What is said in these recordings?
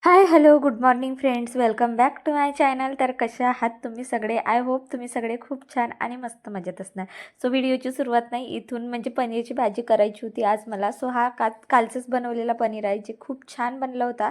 High hello good morning friends, welcome back to my channel. तर कशा आहात तुम्ही सगळे? आय होप तुम्ही सगळे खूप छान आणि मस्त मजेत असणार. सो व्हिडिओची सुरुवात नाही इथून, म्हणजे पनीरची भाजी करायची होती आज मला. सो हा कालचंच बनवलेला पनीर आहे, जे खूप छान बनला होता.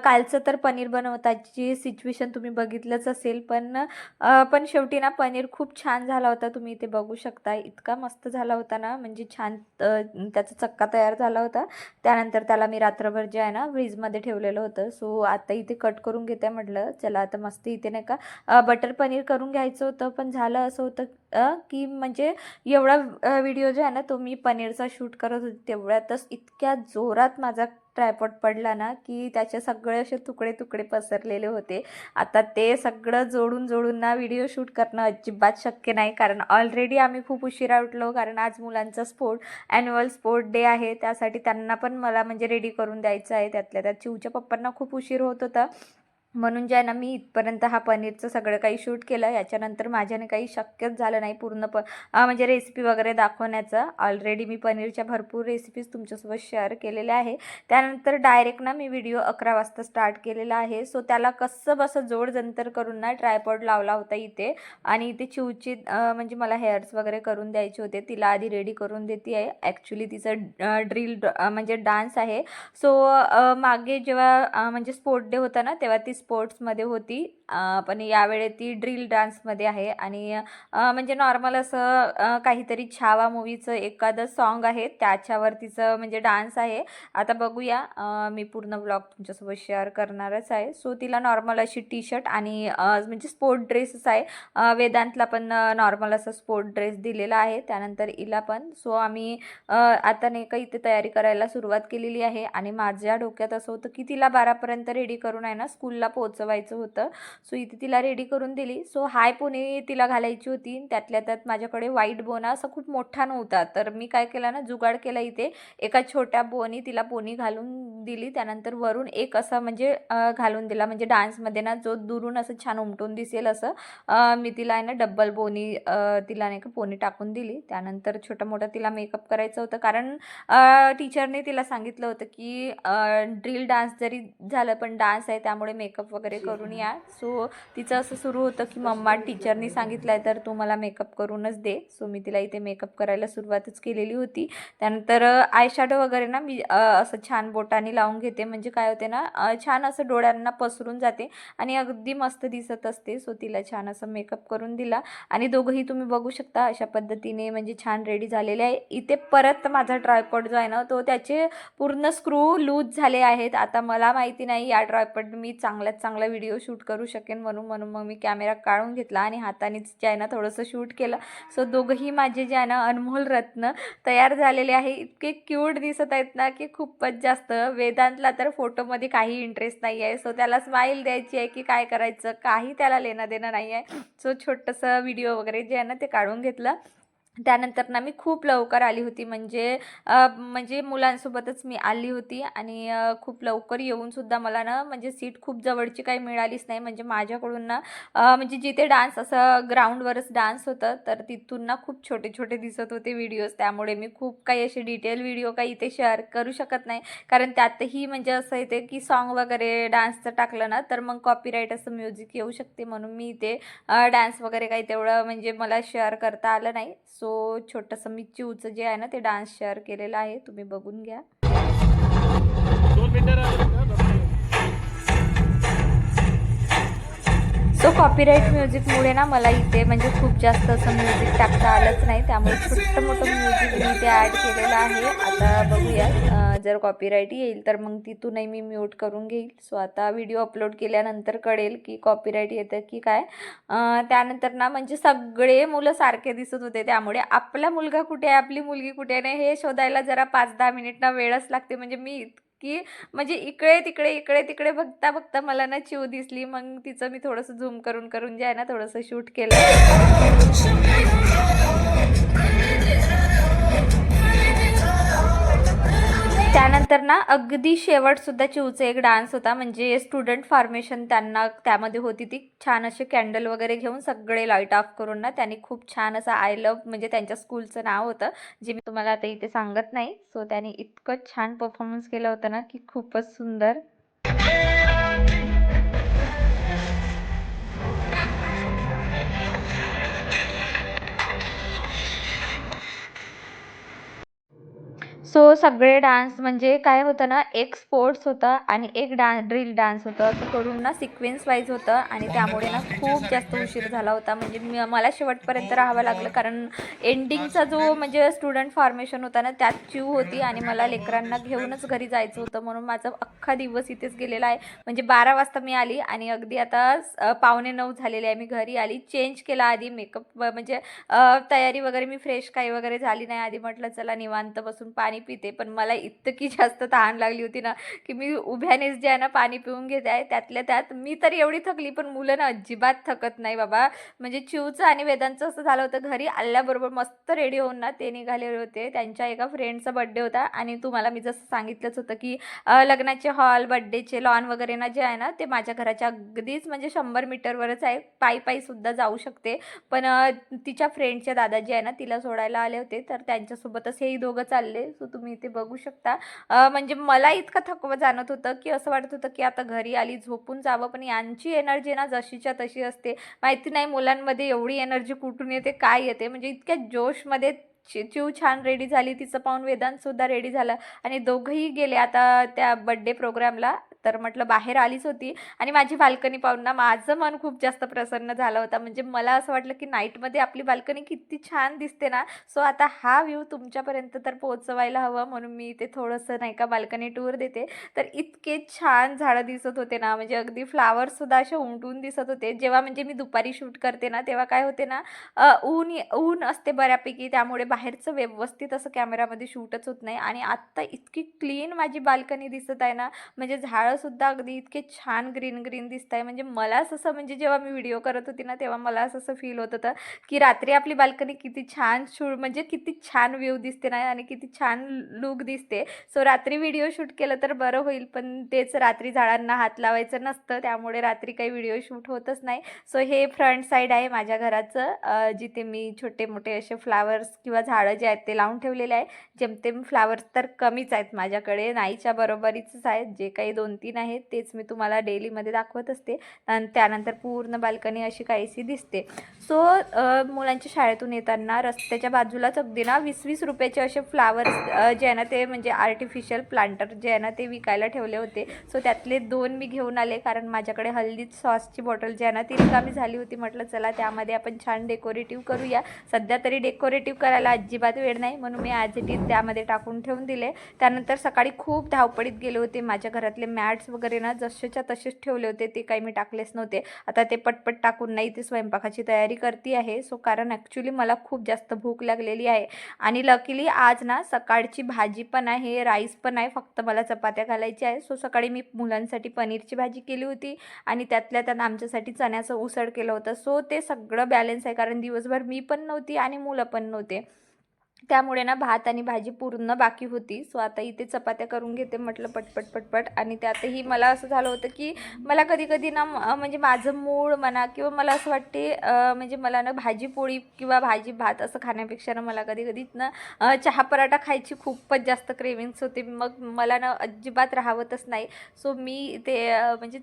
कालचं तर पनीर बनवताची सिच्युएशन तुम्ही बघितलंच असेल, पण शेवटी ना पनीर खूप छान झाला होता. तुम्ही इथे बघू शकता, इतका मस्त झाला होता ना, म्हणजे छान त्याचा चक्का तयार झाला होता. त्यानंतर त्याला मी रात्रभर जे आहे ना फ्रीजमध्ये ठेवलेलं होतं. सो आता इथे कट करून घेते. म्हटलं चला आता मस्त इथे नाही का बटर पनीर करून घ्यायचं होतं. पण झालं असं होतं की म्हणजे एवढा व्हिडिओ जो आहे ना तो मी पनीरचा शूट करत होते, तेवढ्यातच इतक्या जोरात माझा ट्रायपॉड पडला ना की त्याचे सगळे असे तुकडे तुकडे पसरलेले होते. आता ते सगळं जोडून जोडून ना व्हिडिओ शूट करणं अजिबात शक्य नाही, कारण ऑलरेडी आम्ही खूप उशिरा उठलो. कारण आज मुलांचा ॲन्युअल स्पोर्ट डे आहे, त्यासाठी त्यांना पण मला म्हणजे रेडी करून द्यायचं आहे. त्यातल्या त्यात चिऊच्या पप्पांना खूप उशीर होत होता, म्हणून जे आहे ना मी इथपर्यंत हा पनीरचं सगळं काही शूट केलं. याच्यानंतर माझ्याने काही शक्यच झालं नाही पूर्ण म्हणजे रेसिपी वगैरे दाखवण्याचं. ऑलरेडी मी पनीरच्या भरपूर रेसिपीज तुमच्यासोबत शेअर केलेल्या आहे. त्यानंतर डायरेक्ट ना मी व्हिडिओ 11 वाजता स्टार्ट केलेला आहे. सो त्याला कसं बसं जोड जंतर करून ना ट्रायपॉड लावला होता इथे. आणि इथे चिऊची म्हणजे मला हेअर्स वगैरे करून द्यायचे होते. तिला आधी रेडी करून देते आहे. ॲक्च्युली तिचं ड्रिल म्हणजे डान्स आहे. सो मागे जेव्हा म्हणजे स्पोर्ट डे होता ना, तेव्हा ती स्पोर्ट्समध्ये होती. पण यावेळी ती ड्रिल डान्समध्ये आहे. आणि म्हणजे नॉर्मल असं काहीतरी छावा मूवीचं एखादं सॉन्ग आहे, त्याच्यावर तिचं म्हणजे डान्स आहे. आता बघूया, मी पूर्ण ब्लॉग तुमच्यासोबत शेअर करणारच आहे. सो तिला नॉर्मल अशी टी शर्ट आणि म्हणजे स्पोर्ट ड्रेसच आहे. वेदांतला पण नॉर्मल असा स्पोर्ट ड्रेस दिलेला आहे, त्यानंतर हिला पण. सो आम्ही आता नाही का इथे तयारी करायला सुरुवात केलेली आहे. आणि माझ्या डोक्यात असं होतं की तिला 12पर्यंत रेडी करून आहे ना स्कूलला पोहोचवायचं होतं. सो इथे तिला रेडी करून दिली. सो हाय पोनी तिला घालायची होती. त्यातल्या त्यात माझ्याकडे व्हाईट बोना असा खूप मोठा नव्हता, तर मी काय केलं ना, जुगाड केला इथे. एका छोट्या बोनी तिला पोनी घालून दिली. त्यानंतर वरून एक असा म्हणजे घालून दिला, म्हणजे डान्समध्ये ना जो दुरून असं छान उमटून दिसेल असं. मी तिला आहे ना डब्बल बोनी तिला नाही का पोनी टाकून दिली. त्यानंतर छोटा मोठा तिला मेकअप करायचं होतं, कारण टीचरने तिला सांगितलं होतं की ड्रिल डान्स जरी झालं पण डान्स आहे, त्यामुळे मेकअप वगैरे करून या. सो तिचं असं सुरू होतं की मम्मा टीचरनी सांगितलं आहे तर तू मला मेकअप करूनच दे. सो मी तिला इथे मेकअप करायला सुरुवातच केलेली होती. त्यानंतर आय शॅडो वगैरे ना मी असं छान बोटाने लावून घेते, म्हणजे काय होते ना छान असं डोळ्यांना पसरून जाते आणि अगदी मस्त दिसत असते. सो तिला छान असं मेकअप करून दिला. आणि दोघंही तुम्ही बघू शकता अशा पद्धतीने म्हणजे छान रेडी झालेले आहे. इथे परत माझा ट्रायपॉड जो आहे ना तो त्याचे पूर्ण स्क्रू लूज झाले आहेत. आता मला माहिती नाही या ट्रायपॉड मी चांगल्यात चांगला व्हिडिओ शूट करू शकेन, म्हणून मग मी कॅमेरा काढून घेतला आणि हातानेच जे आहे ना थोडंसं शूट केलं. सो दोघंही माझे जे आहे ना अनमोल रत्न तयार झालेले आहे. इतके क्यूट दिसत आहेत ना की खूपच जास्त. वेदांतला तर फोटोमध्ये काही इंटरेस्ट नाही आहे. सो त्याला स्माईल द्यायची आहे की काय करायचं, काही त्याला लेणं देणं नाही आहे. सो छोटंसं व्हिडिओ वगैरे जे आहे ना ते काढून घेतलं. त्यानंतर ना मी खूप लवकर आली होती, म्हणजे मुलांसोबतच मी आली होती. आणि खूप लवकर येऊनसुद्धा मला ना म्हणजे सीट खूप जवळची काही मिळालीच नाही. म्हणजे माझ्याकडून ना म्हणजे जिथे डान्स असं ग्राउंडवरच डान्स होतं, तर तिथून ना खूप छोटे छोटे दिसत होते व्हिडिओज. त्यामुळे मी खूप काही असे डिटेल व्हिडिओ काही इथे शेअर करू शकत नाही, कारण त्यातही म्हणजे असं येते की सॉन्ग वगैरे डान्सचं टाकलं ना तर मग कॉपीराईट असं म्युझिक येऊ शकते, म्हणून मी इथे डान्स वगैरे काही तेवढं म्हणजे मला शेअर करता आलं नाही. सो छोटंसं मी चिऊचं जे आहे ना ते डान्स शेअर केलेलं आहे, तुम्ही बघून घ्या. सो कॉपीराईट म्युझिकमुळे ना मला इथे म्हणजे खूप जास्त असं म्युझिक टाकता आलंच नाही, त्यामुळे छोटं मोठं म्युझिक मी इथे ॲड केलेलं आहे. आता बघूया जर कॉपीराईट येईल तर मग तिथूनही मी म्यूट करून घेईल. सो आता व्हिडिओ अपलोड केल्यानंतर कळेल की कॉपीराईट येतं की काय. त्यानंतर ना म्हणजे सगळे मुलं सारखे दिसत होते, त्यामुळे आपला मुलगा कुठे आहे आपली मुलगी कुठे नाही हे शोधायला जरा 5-10 मिनिट ना वेळच लागते. म्हणजे मी की म्हणजे इकडे तिकडे बघता बघता मला ना चिव दिसली. मग तिचं मी थोडंसं झूम करून करून जे आहे ना थोडंसं शूट केलं. त्यानंतर ना अगदी शेवटसुद्धा चिवचा एक डान्स होता, म्हणजे स्टुडंट फॉर्मेशन त्यांना त्यामध्ये होती. ती छान असे कॅन्डल वगैरे घेऊन सगळे लाईट ऑफ करून ना त्यांनी खूप छान असं आय लव्ह म्हणजे त्यांच्या स्कूलचं नाव होतं, जे मी तुम्हाला आता इथे सांगत नाही. सो त्यांनी इतकं छान परफॉर्मन्स केलं होतं ना की खूपच सुंदर. सो सगळे डान्स म्हणजे काय होतं ना, एक स्पोर्ट्स होता आणि एक ड्रिल डान्स होतं, असं करून ना सिक्वेन्स वाईज होतं आणि त्यामुळे ना खूप जास्त उशीर झाला होता. म्हणजे मला शेवटपर्यंत राहावं लागलं, कारण एंडिंगचा जो म्हणजे स्टुडंट फॉर्मेशन होता ना, त्यात चिव होती आणि मला लेकरांना घेऊनच घरी जायचं होतं, म्हणून माझा अख्खा दिवस इथेच गेलेला आहे. म्हणजे 12 वाजता मी आली आणि अगदी आता 8:45 झालेले आहे. मी घरी आली, चेंज केला आधी, मेकअप म्हणजे तयारी वगैरे, मी फ्रेश काही वगैरे झाली नाही. आधी म्हटलं चला निवांत बसून पाणी पिते, पण मला इतकी जास्त तहान लागली होती ना, की मी उभ्यानेच जे आहे ना पाणी पिऊन घेते आहे. त्यातल्या त्यात मी तर एवढी थकली, पण मुलं ना अजिबात थकत नाही बाबा. म्हणजे चिवचं आणि वेदांचं असं झालं होतं, घरी आल्याबरोबर मस्त रेडी होऊन ना ते निघालेले होते. त्यांच्या एका फ्रेंडचा बड्डे होता आणि तुम्हाला मी जसं सांगितलंच होतं की लग्नाचे हॉल, बड्डेचे लॉन वगैरे ना जे आहे ना, ते माझ्या घराच्या अगदीच म्हणजे 100 मीटरवरच आहे. पायी पायी सुद्धा जाऊ शकते. पण तिच्या फ्रेंडचे दादाजी आहे ना, तिला सोडायला आले होते, तर त्यांच्यासोबतच हेही दोघं चालले. सो तुम्ही इथे बघू शकता. म्हणजे मला इतकं थकवा जाणवत होतं, की असं वाटत होतं की आता घरी आली झोपून जावं, पण यांची एनर्जी ना जशीच्या तशी असते. माहिती नाही मुलांमध्ये एवढी एनर्जी कुठून येते, काय येते. म्हणजे इतक्या जोशमध्ये चिव छान रेडी झाली, तिचं पाहून वेदांतसुद्धा रेडी झाला आणि दोघंही गेले आता त्या बड्डे प्रोग्रामला. तर म्हटलं बाहेर आलीच होती आणि माझी बाल्कनी पाहून ना माझं मन खूप जास्त प्रसन्न झालं होतं. म्हणजे मला असं वाटलं की नाईटमध्ये आपली बाल्कनी किती छान दिसते ना. सो आता हा व्ह्यू तुमच्यापर्यंत तर पोहोचवायला हवं, म्हणून मी इथे थोडंसं नाही का बाल्कनी टूर देते. तर इतके छान झाडं दिसत होते ना, म्हणजे अगदी फ्लावर्ससुद्धा असे उमटून दिसत होते. जेव्हा म्हणजे मी दुपारी शूट करते ना, तेव्हा काय होते ना, ऊन असते बऱ्यापैकी, त्यामुळे बाहेरचं व्यवस्थित असं कॅमेरामध्ये शूटच होत नाही. आणि आत्ता इतकी क्लीन माझी बाल्कनी दिसत आहे ना, म्हणजे झाडंसुद्धा अगदी इतके छान ग्रीन ग्रीन दिसत आहे. म्हणजे मलाच असं म्हणजे जेव्हा मी व्हिडिओ करत होती ना, तेव्हा मला असं फील होत होतं की रात्री आपली बाल्कनी किती छान म्हणजे किती छान व्ह्यू दिसते ना आणि किती छान लुक दिसते. सो रात्री व्हिडिओ शूट केलं तर बरं होईल, पण तेच रात्री झाडांना हात लावायचं नसतं, त्यामुळे रात्री काही व्हिडिओ शूट होतच नाही. सो हे फ्रंट साईड आहे माझ्या घराचं, जिथे मी छोटे मोठे असे फ्लावर्स किंवा झाडं जे आहेत ते लावून ठेवलेले आहे. जेमतेम फ्लावर्स तर कमीच आहेत माझ्याकडे, नाहीच्या बरोबरीचंच आहेत. जे काही 2-3 आहेत तेच मी तुम्हाला डेलीमध्ये दाखवत असते. आणि त्यानंतर पूर्ण बाल्कनी अशी काहीशी दिसते. सो मुलांच्या शाळेतून येताना रस्त्याच्या बाजूलाच अगदी ना 20-20 रुपयाचे असे फ्लावर्स जे आहे ना, ते म्हणजे आर्टिफिशियल प्लांटर जे आहे ना, ते विकायला ठेवले होते. सो त्यातले 2 मी घेऊन आले, कारण माझ्याकडे हल्दी सॉसची बॉटल जी आहे ना, ती रिकामी झाली होती. म्हटलं चला त्यामध्ये आपण छान डेकोरेटिव्ह करूया. सध्या तरी डेकोरेटिव्ह करायला अजिबात वेळ नाही, म्हणून मी ॲज इट इज त्यामध्ये टाकून ठेवून दिले. त्यानंतर सकाळी खूप धावपळीत गेले होते. माझ्या घरातले मॅट्स वगैरे ना जसेच्या तसेच ठेवले होते, ते काही मी टाकलेच नव्हते. आता ते पटपट टाकून नाही ते स्वयंपाकाची तयारी करते आहे. सो कारण ॲक्च्युली मला खूप जास्त भूक लागलेली आहे आणि लकीली आज ना सकाळची भाजी पण आहे, राईस पण आहे, फक्त मला चपात्या घालायच्या आहे. सो सकाळी मी मुलांसाठी पनीरची भाजी केली होती आणि त्यातल्या त्यात आमच्यासाठी चण्याचं उसळ केलं होतं. सो ते सगळं बॅलन्स आहे, कारण दिवसभर मी पण नव्हती आणि मुलं पण नव्हते, त्यामुळे ना भात आणि भाजी पूर्ण बाकी होती. सो आता इथे चपात्या करून घेते म्हटलं पटपट पटपट. आणि त्यातही मला असं झालं होतं की मला कधी कधी ना म्हणजे माझं मूड म्हणा किंवा मला असं वाटते म्हणजे मला ना भाजी पोळी किंवा भाजी भात असं खाण्यापेक्षा ना मला कधी कधी ना चहा पराठा खायची खूपच जास्त क्रेविंग्स होते. मग मला ना अजिबात राहावतच नाही. सो मी ते म्हणजे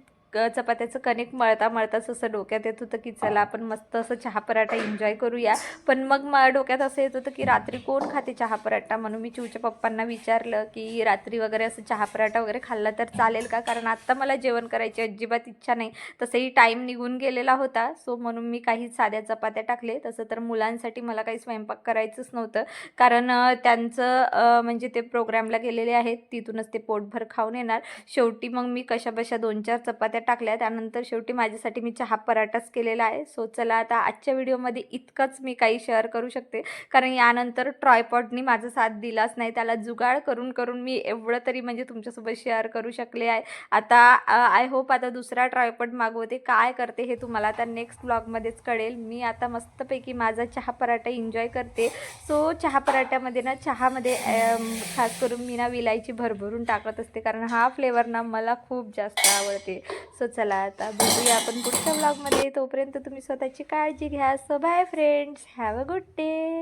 चपात्याचं कणिक मळता मळताच असं डोक्यात येत होतं की चला आपण मस्त असं चहा पराठा एन्जॉय करूया. पण मग डोक्यात असं येत होतं की रात्री कोण खाते चहा पराठा, म्हणून मी चिवच्या पप्पांना विचारलं की रात्री वगैरे असं चहा पराठा वगैरे खाल्ला तर चालेल का, कारण आत्ता मला जेवण करायची अजिबात इच्छा नाही. तसंही टाईम निघून गेलेला होता. सो म्हणून मी काही साध्या चपात्या टाकले. तसं तर मुलांसाठी मला काही स्वयंपाक करायचंच नव्हतं, कारण त्यांचं म्हणजे ते प्रोग्रामला गेलेले आहेत, तिथूनच ते पोटभर खाऊन येणार. शेवटी मग मी कशाबशा 2-4 चपात्या टाकल्या. त्यानंतर शेवटी माझ्यासाठी मी चहा पराठाच केलेला आहे. सो चला आता आजच्या व्हिडिओमध्ये इतकंच मी काही शेअर करू शकते, कारण यानंतर ट्रायपॉडनी माझा साथ दिलाच नाही. त्याला जुगाड करून करून मी एवढं तरी म्हणजे तुमच्यासोबत शेअर करू शकले आहे. आता आय होप आता दुसरा ट्रायपॉड मागवते. काय करते हे तुम्हाला आता नेक्स्ट ब्लॉगमध्येच कळेल. मी आता मस्तपैकी माझा चहा पराठा एन्जॉय करते. सो चहा पराठ्यामध्ये ना चहामध्ये खास करून मी ना विलायची भरभरून टाकत असते, कारण हा फ्लेवर ना मला खूप जास्त आवडते. सो चला आता भेटूया आपण पुढच्या ब्लॉगमध्ये. तोपर्यंत तुम्ही स्वतःची काळजी घ्या. So bye friends, have a good day.